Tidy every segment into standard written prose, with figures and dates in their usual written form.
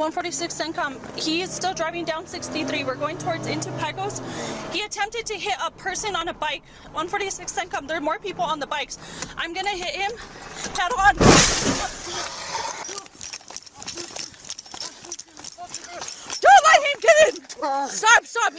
146 Sencom. He is still driving down 63. We're going towards into Pagos. He attempted to hit a person on a bike. 146 Sencom. There are more people on the bikes. I'm gonna hit him head on. Don't let him get in! Stop, stop!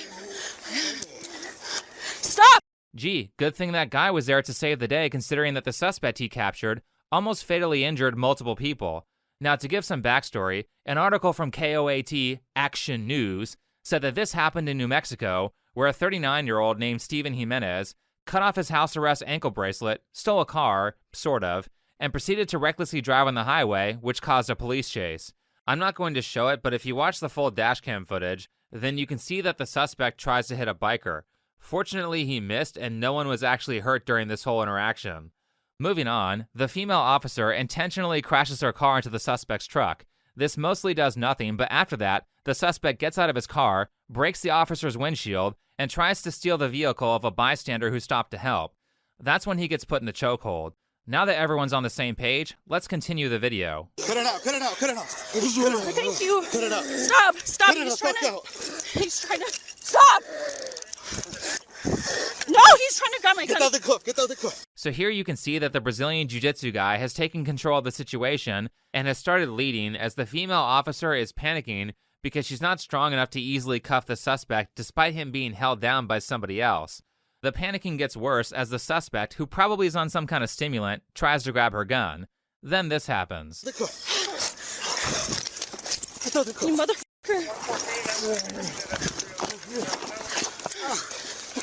Stop! Gee, good thing that guy was there to save the day, considering that the suspect he captured almost fatally injured multiple people. Now, to give some backstory, an article from KOAT Action News said that this happened in New Mexico, where a 39-year-old named Steven Jimenez cut off his house arrest ankle bracelet, stole a car, sort of, and proceeded to recklessly drive on the highway, which caused a police chase. I'm not going to show it, but if you watch the full dashcam footage, then you can see that the suspect tries to hit a biker. Fortunately, he missed, and no one was actually hurt during this whole interaction. Moving on, the female officer intentionally crashes her car into the suspect's truck. This mostly does nothing, but after that, the suspect gets out of his car, breaks the officer's windshield, and tries to steal the vehicle of a bystander who stopped to help. That's when he gets put in the chokehold. Now that everyone's on the same page, let's continue the video. Cut it out, cut it out, cut it out. Thank you. Cut it out. Stop, stop. Cut it the fuck out. He's trying to, stop. No, he's trying to grab my gun. Get out the cuff, get out the cuff. So here you can see that the Brazilian Jiu-Jitsu guy has taken control of the situation and has started leading as the female officer is panicking because she's not strong enough to easily cuff the suspect despite him being held down by somebody else. The panicking gets worse as the suspect, who probably is on some kind of stimulant, tries to grab her gun. Then this happens. The cuff. Get out the cuff. You motherfucker.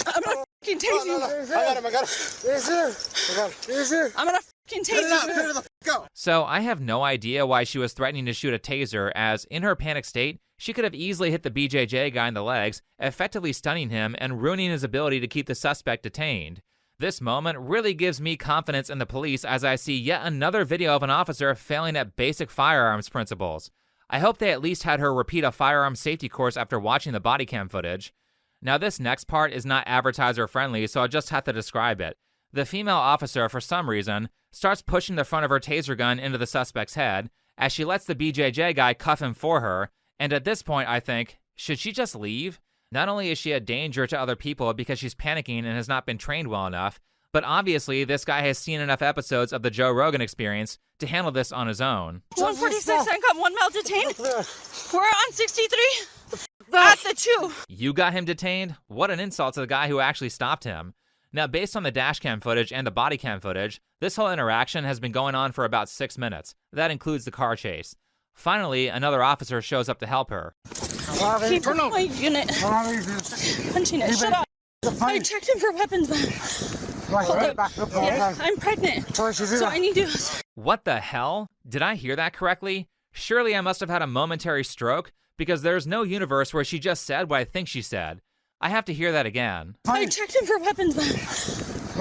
I'm gonna fucking tase you. I got it. I'm gonna fucking tase you. Cut it the fuck out. So I have no idea why she was threatening to shoot a taser, as in her panic state, she could have easily hit the BJJ guy in the legs, effectively stunning him and ruining his ability to keep the suspect detained. This moment really gives me confidence in the police as I see yet another video of an officer failing at basic firearms principles. I hope they at least had her repeat a firearms safety course after watching the body cam footage. Now this next part is not advertiser friendly, so I'll just have to describe it. The female officer, for some reason, starts pushing the front of her taser gun into the suspect's head as she lets the BJJ guy cuff him for her, and at this point I think, should she just leave? Not only is she a danger to other people because she's panicking and has not been trained well enough, but obviously this guy has seen enough episodes of the Joe Rogan Experience to handle this on his own. 146, I got 1 male detained. We're on 63. At the 2. You got him detained? What an insult to the guy who actually stopped him. Now, based on the dash cam footage and the body cam footage, this whole interaction has been going on for about 6 minutes. That includes the car chase. Finally, another officer shows up to help her. He took my unit. Punching it. Shut up. I checked him for weapons, man. Hold up. Yeah, I'm pregnant, so I need to... What the hell? Did I hear that correctly? Surely I must have had a momentary stroke, because there's no universe where she just said what I think she said. I have to hear that again. I checked him for weapons, man.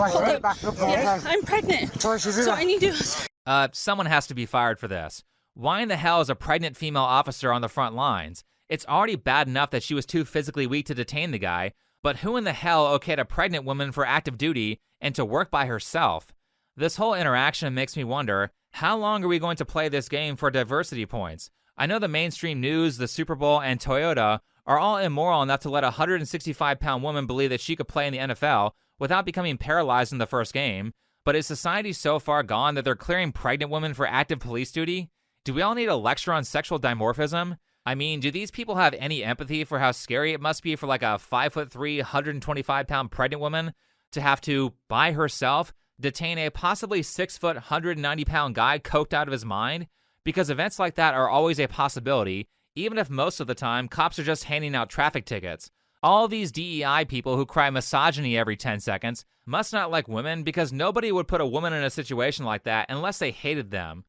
Hold up. Yeah, I'm pregnant, so I need to... Someone has to be fired for this. Why in the hell is a pregnant female officer on the front lines? It's already bad enough that she was too physically weak to detain the guy, but who in the hell okayed a pregnant woman for active duty and to work by herself? This whole interaction makes me wonder, how long are we going to play this game for diversity points? I know the mainstream news, the Super Bowl, and Toyota are all immoral enough to let a 165-pound woman believe that she could play in the NFL without becoming paralyzed in the first game, but is society so far gone that they're clearing pregnant women for active police duty? Do we all need a lecture on sexual dimorphism? I mean, do these people have any empathy for how scary it must be for like a 5'3", 125-pound pregnant woman to have to, by herself, detain a possibly 6', 190-pound guy coked out of his mind? Because events like that are always a possibility, even if most of the time cops are just handing out traffic tickets. All these DEI people who cry misogyny every 10 seconds must not like women, because nobody would put a woman in a situation like that unless they hated them.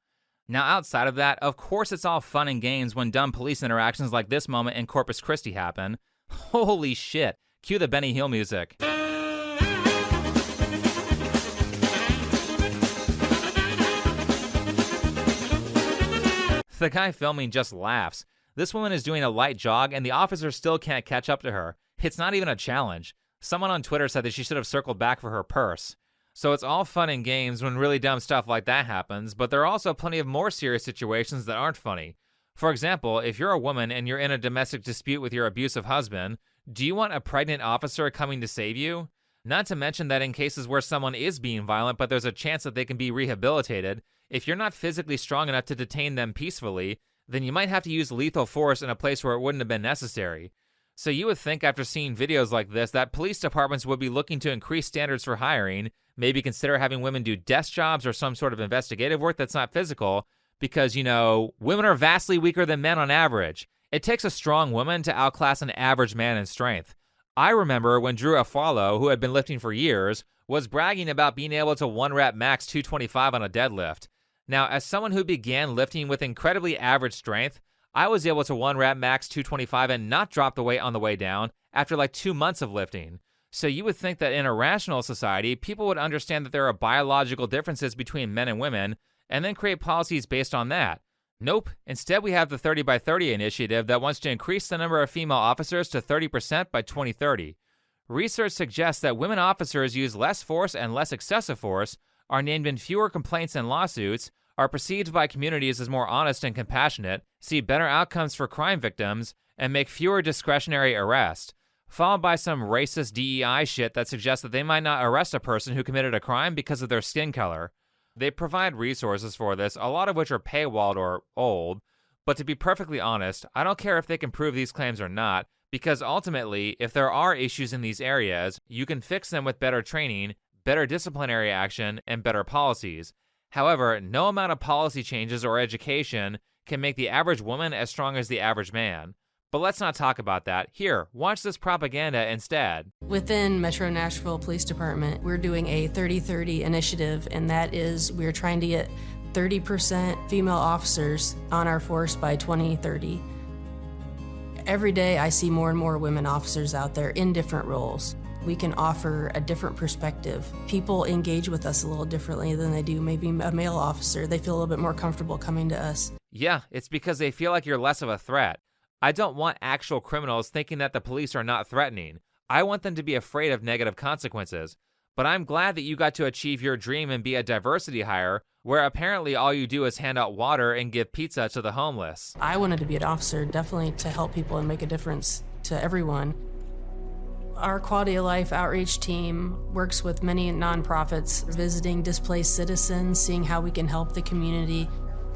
Now outside of that, of course it's all fun and games when dumb police interactions like this moment in Corpus Christi happen. Holy shit, cue the Benny Hill music. The guy filming just laughs. This woman is doing a light jog and the officer still can't catch up to her. It's not even a challenge. Someone on Twitter said that she should have circled back for her purse. So it's all fun and games when really dumb stuff like that happens, but there are also plenty of more serious situations that aren't funny. For example, if you're a woman and you're in a domestic dispute with your abusive husband, do you want a pregnant officer coming to save you? Not to mention that in cases where someone is being violent but there's a chance that they can be rehabilitated, if you're not physically strong enough to detain them peacefully, then you might have to use lethal force in a place where it wouldn't have been necessary. So you would think after seeing videos like this that police departments would be looking to increase standards for hiring, maybe consider having women do desk jobs or some sort of investigative work that's not physical, because, women are vastly weaker than men on average. It takes a strong woman to outclass an average man in strength. I remember when Drew Afwalo, who had been lifting for years, was bragging about being able to 1-rep max 225 on a deadlift. Now, as someone who began lifting with incredibly average strength, I was able to 1-rep max 225 and not drop the weight on the way down after like 2 months of lifting. So you would think that in a rational society, people would understand that there are biological differences between men and women, and then create policies based on that. Nope. Instead, we have the 30 by 30 initiative that wants to increase the number of female officers to 30% by 2030. Research suggests that women officers use less force and less excessive force, are named in fewer complaints and lawsuits, are perceived by communities as more honest and compassionate, see better outcomes for crime victims, and make fewer discretionary arrests, followed by some racist DEI shit that suggests that they might not arrest a person who committed a crime because of their skin color. They provide resources for this, a lot of which are paywalled or old, but to be perfectly honest, I don't care if they can prove these claims or not, because ultimately, if there are issues in these areas, you can fix them with better training, better disciplinary action, and better policies. However, no amount of policy changes or education can make the average woman as strong as the average man. But let's not talk about that. Here, watch this propaganda instead. Within Metro Nashville Police Department, we're doing a 30-30 initiative, and that is we're trying to get 30% female officers on our force by 2030. Every day I see more and more women officers out there in different roles. We can offer a different perspective. People engage with us a little differently than they do maybe a male officer. They feel a little bit more comfortable coming to us. Yeah, it's because they feel like you're less of a threat. I don't want actual criminals thinking that the police are not threatening. I want them to be afraid of negative consequences. But I'm glad that you got to achieve your dream and be a diversity hire, where apparently all you do is hand out water and give pizza to the homeless. I wanted to be an officer, definitely to help people and make a difference to everyone. Our quality of life outreach team works with many nonprofits, visiting displaced citizens, seeing how we can help the community,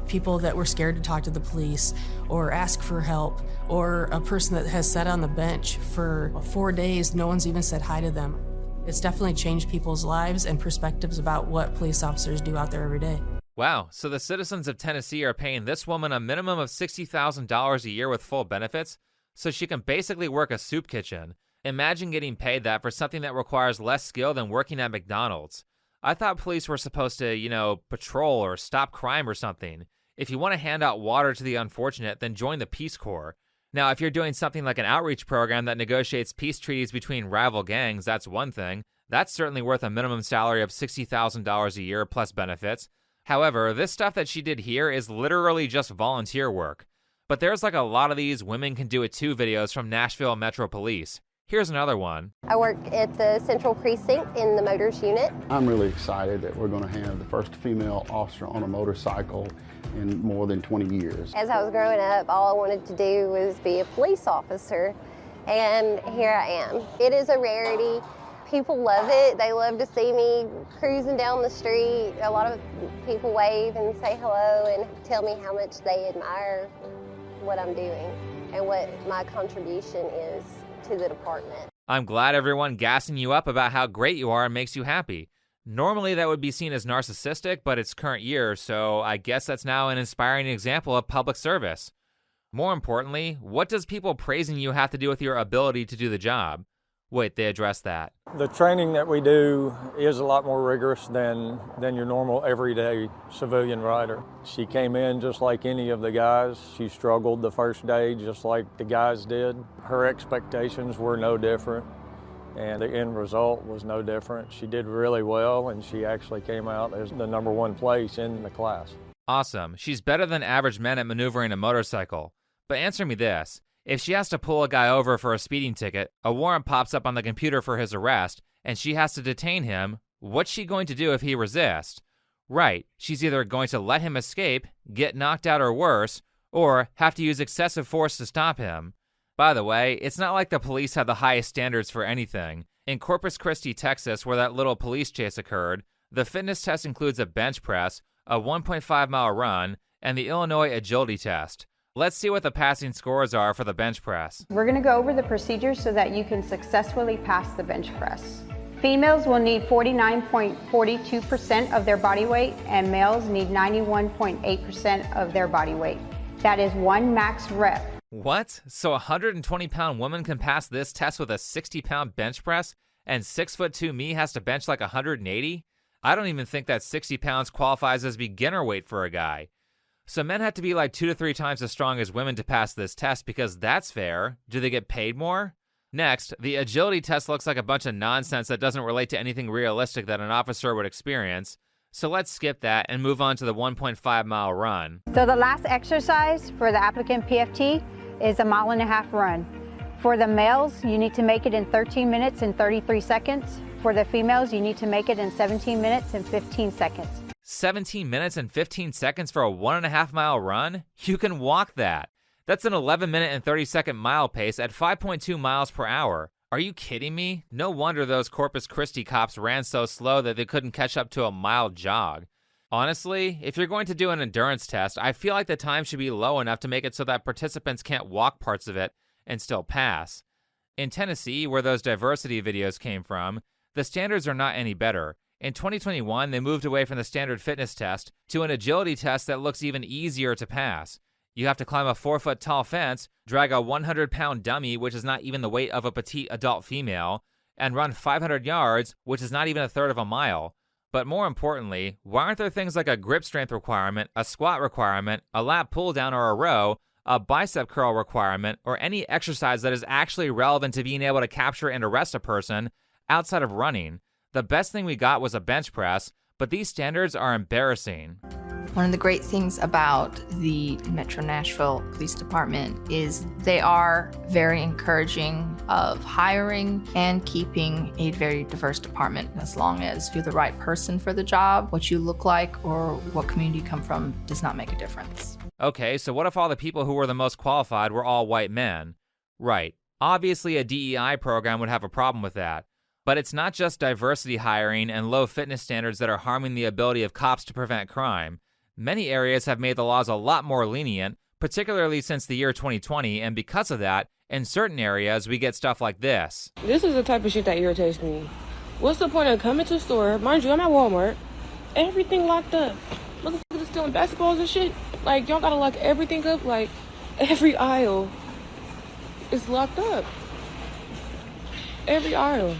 people that were scared to talk to the police or ask for help, or a person that has sat on the bench for 4 days, no one's even said hi to them. It's definitely changed people's lives and perspectives about what police officers do out there every day. Wow, so the citizens of Tennessee are paying this woman a minimum of $60,000 a year with full benefits, so she can basically work a soup kitchen. Imagine getting paid that for something that requires less skill than working at McDonald's. I thought police were supposed to, patrol or stop crime or something. If you want to hand out water to the unfortunate, then join the Peace Corps. Now, if you're doing something like an outreach program that negotiates peace treaties between rival gangs, that's one thing. That's certainly worth a minimum salary of $60,000 a year plus benefits. However, this stuff that she did here is literally just volunteer work. But there's like a lot of these women can do it too videos from Nashville Metro Police. Here's another one. I work at the Central Precinct in the Motors Unit. I'm really excited that we're going to have the first female officer on a motorcycle in more than 20 years. As I was growing up, all I wanted to do was be a police officer, and here I am. It is a rarity. People love it. They love to see me cruising down the street. A lot of people wave and say hello and tell me how much they admire what I'm doing and what my contribution is to the department. I'm glad everyone gassing you up about how great you are makes you happy. Normally that would be seen as narcissistic, but it's current year, so I guess that's now an inspiring example of public service. More importantly, what does people praising you have to do with your ability to do the job? Wait, they addressed that. The training that we do is a lot more rigorous than your normal everyday civilian rider. She came in just like any of the guys. She struggled the first day just like the guys did. Her expectations were no different, and the end result was no different. She did really well, and she actually came out as the #1 place in the class. Awesome. She's better than average men at maneuvering a motorcycle. But answer me this. If she has to pull a guy over for a speeding ticket, a warrant pops up on the computer for his arrest, and she has to detain him, what's she going to do if he resists? Right, she's either going to let him escape, get knocked out or worse, or have to use excessive force to stop him. By the way, it's not like the police have the highest standards for anything. In Corpus Christi, Texas, where that little police chase occurred, the fitness test includes a bench press, a 1.5-mile run, and the Illinois agility test. Let's see what the passing scores are for the bench press. We're going to go over the procedures so that you can successfully pass the bench press. Females will need 49.42% of their body weight, and males need 91.8% of their body weight. That is 1 max rep. What? So a 120-pound woman can pass this test with a 60-pound bench press, and 6'2" me has to bench like 180? I don't even think that 60 pounds qualifies as beginner weight for a guy. So men have to be like 2 to 3 times as strong as women to pass this test because that's fair. Do they get paid more? Next, the agility test looks like a bunch of nonsense that doesn't relate to anything realistic that an officer would experience. So let's skip that and move on to the 1.5-mile run. So the last exercise for the applicant PFT is a 1.5 mile run. For the males, you need to make it in 13 minutes and 33 seconds. For the females, you need to make it in 17 minutes and 15 seconds. 17 minutes and 15 seconds for a 1.5-mile run? You can walk that. That's an 11-minute and 30-second mile pace at 5.2 miles per hour. Are you kidding me? No wonder those Corpus Christi cops ran so slow that they couldn't catch up to a mild jog. Honestly, if you're going to do an endurance test, I feel like the time should be low enough to make it so that participants can't walk parts of it and still pass. In Tennessee, where those diversity videos came from, the standards are not any better. In 2021, they moved away from the standard fitness test to an agility test that looks even easier to pass. You have to climb a 4-foot-tall fence, drag a 100-pound dummy, which is not even the weight of a petite adult female, and run 500 yards, which is not even a third of a mile. But more importantly, why aren't there things like a grip strength requirement, a squat requirement, a lat pull down or a row, a bicep curl requirement, or any exercise that is actually relevant to being able to capture and arrest a person outside of running? The best thing we got was a bench press, but these standards are embarrassing. One of the great things about the Metro Nashville Police Department is they are very encouraging of hiring and keeping a very diverse department. As long as you're the right person for the job, what you look like or what community you come from does not make a difference. Okay, so what if all the people who were the most qualified were all white men? Right. Obviously, a DEI program would have a problem with that. But it's not just diversity hiring and low fitness standards that are harming the ability of cops to prevent crime. Many areas have made the laws a lot more lenient, particularly since the year 2020, and because of that, in certain areas, we get stuff like this. This is the type of shit that irritates me. What's the point of coming to the store? Mind you, I'm at Walmart. Everything locked up. Motherfuckers are stealing basketballs and shit. Like, y'all gotta lock everything up. Like, every aisle is locked up. Every aisle.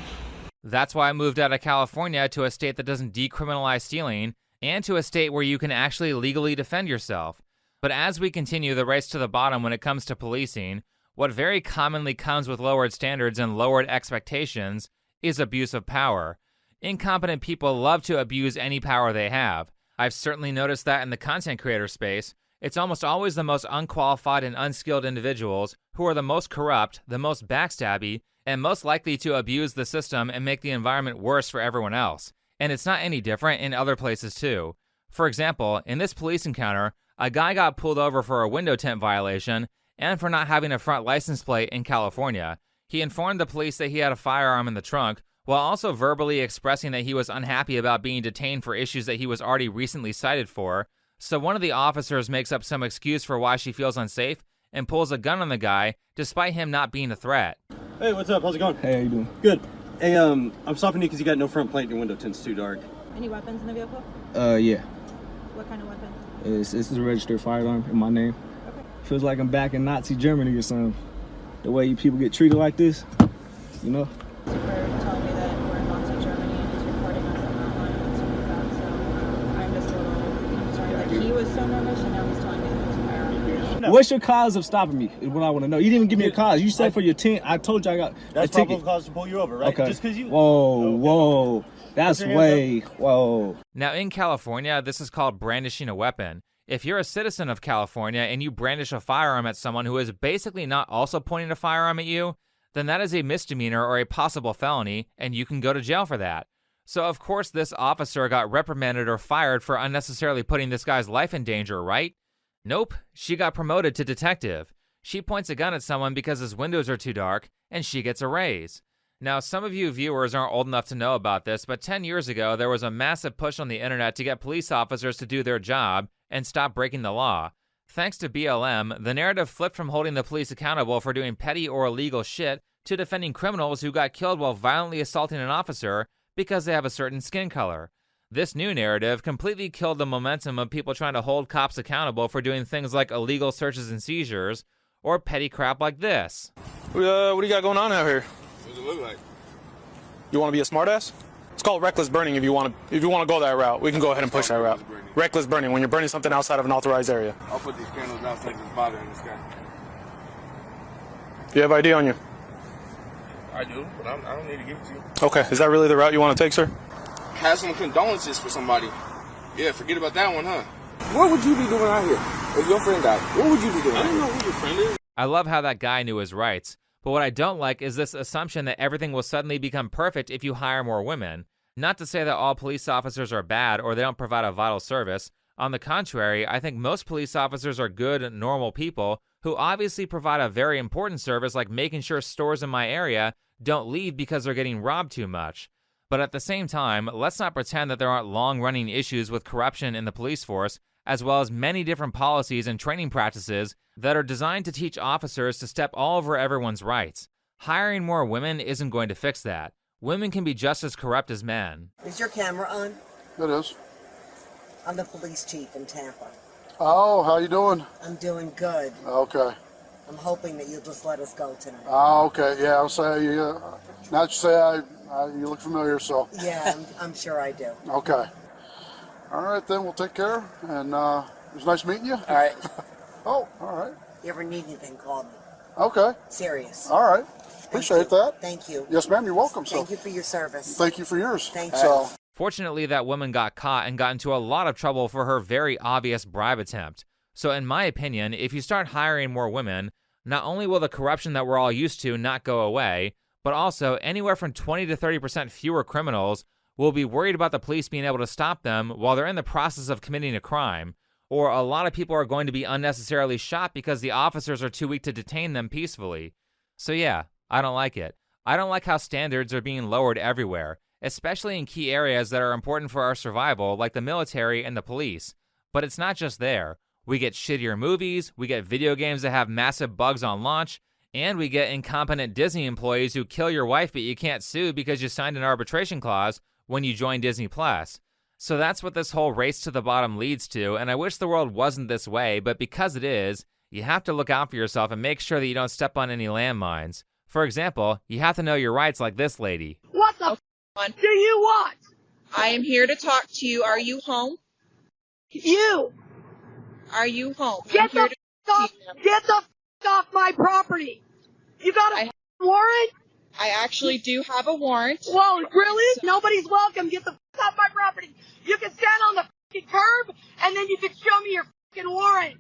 That's why I moved out of California to a state that doesn't decriminalize stealing, and to a state where you can actually legally defend yourself. But as we continue the race to the bottom when it comes to policing, what very commonly comes with lowered standards and lowered expectations is abuse of power. Incompetent people love to abuse any power they have. I've certainly noticed that in the content creator space. It's almost always the most unqualified and unskilled individuals who are the most corrupt, the most backstabby, and most likely to abuse the system and make the environment worse for everyone else. And it's not any different in other places too. For example, in this police encounter, a guy got pulled over for a window tint violation and for not having a front license plate in California. He informed the police that he had a firearm in the trunk, while also verbally expressing that he was unhappy about being detained for issues that he was already recently cited for. So one of the officers makes up some excuse for why she feels unsafe and pulls a gun on the guy, despite him not being a threat. Hey, what's up? How's it going? Hey, how you doing? Good. Hey, I'm stopping you because you got no front plate and your window tint's too dark. Any weapons in the vehicle? Yeah. What kind of weapons? It's a registered firearm in my name. Okay. Feels like I'm back in Nazi Germany or something. The way you people get treated like this, you know? For telling me that we're in Nazi Germany and he's recording us online and stuff like that, so I'm just a little concerned that he was so nervous and now he's telling me that there's a firearm. What's your cause of stopping me is what I want to know. You didn't even give me a cause. You said for your tint. I told you I got That's a ticket. probable cause to pull you over, right? Okay. Just because you... Whoa. That's way, whoa. Now in California, this is called brandishing a weapon. If you're a citizen of California and you brandish a firearm at someone who is basically not also pointing a firearm at you, then that is a misdemeanor or a possible felony, and you can go to jail for that. So of course this officer got reprimanded or fired for unnecessarily putting this guy's life in danger, right? Nope, she got promoted to detective. She points a gun at someone because his windows are too dark, and she gets a raise. Now, some of you viewers aren't old enough to know about this, but 10 years ago, there was a massive push on the internet to get police officers to do their job and stop breaking the law. Thanks to BLM, the narrative flipped from holding the police accountable for doing petty or illegal shit to defending criminals who got killed while violently assaulting an officer because they have a certain skin color. This new narrative completely killed the momentum of people trying to hold cops accountable for doing things like illegal searches and seizures or petty crap like this. What do you got going on out here? What does it look like? You want to be a smartass? It's called reckless burning. If you want to go that route, we can go ahead and push that route. Reckless burning, when you're burning something outside of an authorized area. I'll put these candles outside this bothering this guy. Do you have ID on you? I do, but I don't need to give it to you. Okay, is that really the route you want to take, sir? Have some condolences for somebody. Yeah, forget about that one, huh? What would you be doing out here if your friend died? What would you be doing? I don't know who your friend is. I love how that guy knew his rights, but what I don't like is this assumption that everything will suddenly become perfect if you hire more women. Not to say that all police officers are bad or they don't provide a vital service. On the contrary, I think most police officers are good, normal people who obviously provide a very important service like making sure stores in my area don't leave because they're getting robbed too much. But at the same time, let's not pretend that there aren't long-running issues with corruption in the police force, as well as many different policies and training practices that are designed to teach officers to step all over everyone's rights. Hiring more women isn't going to fix that. Women can be just as corrupt as men. Is your camera on? It is. I'm the police chief in Tampa. Oh, how you doing? I'm doing good. Okay. I'm hoping that you'll just let us go tonight. Oh, okay. Yeah, I'll say you. Now that you say you look familiar, so. Yeah, I'm sure I do. Okay. All right, then we'll take care. And it was nice meeting you. All right. Oh, all right. You ever need anything, call me. Okay. Serious. All right. Appreciate that. Thank you. Yes, ma'am. You're welcome. Thank you for your service. Thank you for yours. Thank you. So. Fortunately, that woman got caught and got into a lot of trouble for her very obvious bribe attempt. So in my opinion, if you start hiring more women, not only will the corruption that we're all used to not go away, but also anywhere from 20 to 30% fewer criminals will be worried about the police being able to stop them while they're in the process of committing a crime, or a lot of people are going to be unnecessarily shot because the officers are too weak to detain them peacefully. So yeah, I don't like it. I don't like how standards are being lowered everywhere, especially in key areas that are important for our survival, like the military and the police. But it's not just there. We get shittier movies, we get video games that have massive bugs on launch, and we get incompetent Disney employees who kill your wife but you can't sue because you signed an arbitration clause when you joined Disney+. So that's what this whole race to the bottom leads to, and I wish the world wasn't this way, but because it is, you have to look out for yourself and make sure that you don't step on any landmines. For example, you have to know your rights like this lady. What the f*** do you want? I am here to talk to you. Are you home? You! Are you home? Get the f*** off my property! You got a warrant? I actually do have a warrant. Well, really? Nobody's welcome. Get the f*** off my property. You can stand on the f***ing curb, and then you can show me your f***ing warrant.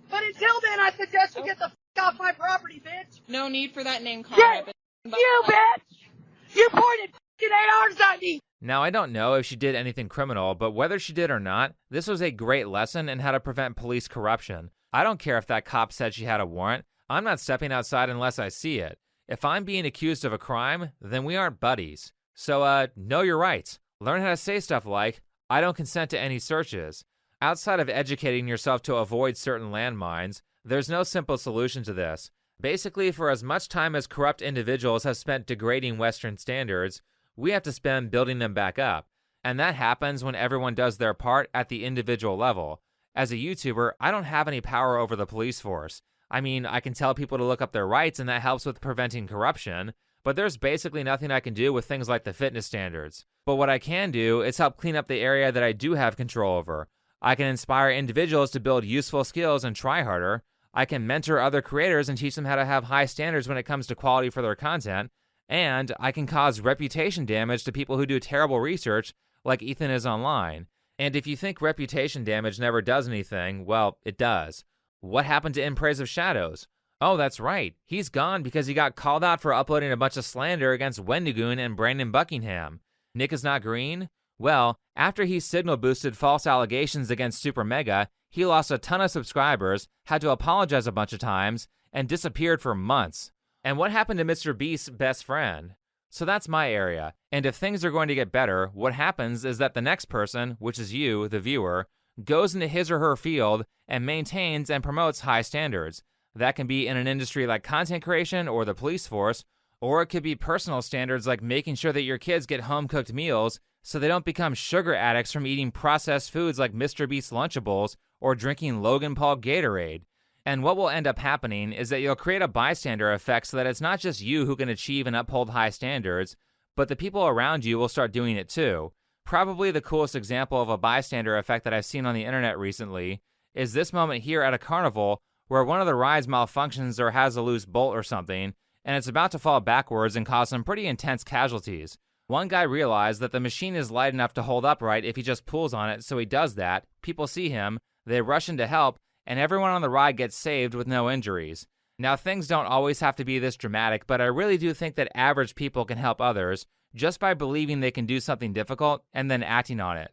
But until then, I suggest you get the f*** off my property, bitch. No need for that name call. Yeah, you bitch! You pointed f***ing ARs at me! Now, I don't know if she did anything criminal, but whether she did or not, this was a great lesson in how to prevent police corruption. I don't care if that cop said she had a warrant. I'm not stepping outside unless I see it. If I'm being accused of a crime, then we aren't buddies. So, know your rights. Learn how to say stuff like, I don't consent to any searches. Outside of educating yourself to avoid certain landmines, there's no simple solution to this. Basically, for as much time as corrupt individuals have spent degrading Western standards, we have to spend building them back up. And that happens when everyone does their part at the individual level. As a YouTuber, I don't have any power over the police force. I mean, I can tell people to look up their rights and that helps with preventing corruption, but there's basically nothing I can do with things like the fitness standards. But what I can do is help clean up the area that I do have control over. I can inspire individuals to build useful skills and try harder. I can mentor other creators and teach them how to have high standards when it comes to quality for their content. And I can cause reputation damage to people who do terrible research, like Ethan is online. And if you think reputation damage never does anything, well, it does. What happened to In Praise of Shadows? Oh, that's right. He's gone because he got called out for uploading a bunch of slander against Wendigoon and Brandon Buckingham. Nick is not green? Well, after he signal boosted false allegations against Super Mega, He lost a ton of subscribers, had to apologize a bunch of times, and disappeared for months. And what happened to Mr. Beast's best friend? So that's my area. And if things are going to get better, what happens is that the next person, which is you, the viewer, goes into his or her field and maintains and promotes high standards. That can be in an industry like content creation or the police force, or it could be personal standards like making sure that your kids get home-cooked meals so they don't become sugar addicts from eating processed foods like Mr. Beast Lunchables or drinking Logan Paul Gatorade. And what will end up happening is that you'll create a bystander effect so that it's not just you who can achieve and uphold high standards, but the people around you will start doing it too. Probably the coolest example of a bystander effect that I've seen on the internet recently is this moment here at a carnival where one of the rides malfunctions or has a loose bolt or something, and it's about to fall backwards and cause some pretty intense casualties. One guy realized that the machine is light enough to hold upright if he just pulls on it, so he does that. People see him, they rush in to help, and everyone on the ride gets saved with no injuries. Now, things don't always have to be this dramatic, but I really do think that average people can help others just by believing they can do something difficult and then acting on it.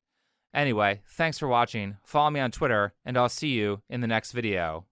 Anyway, thanks for watching, follow me on Twitter, and I'll see you in the next video.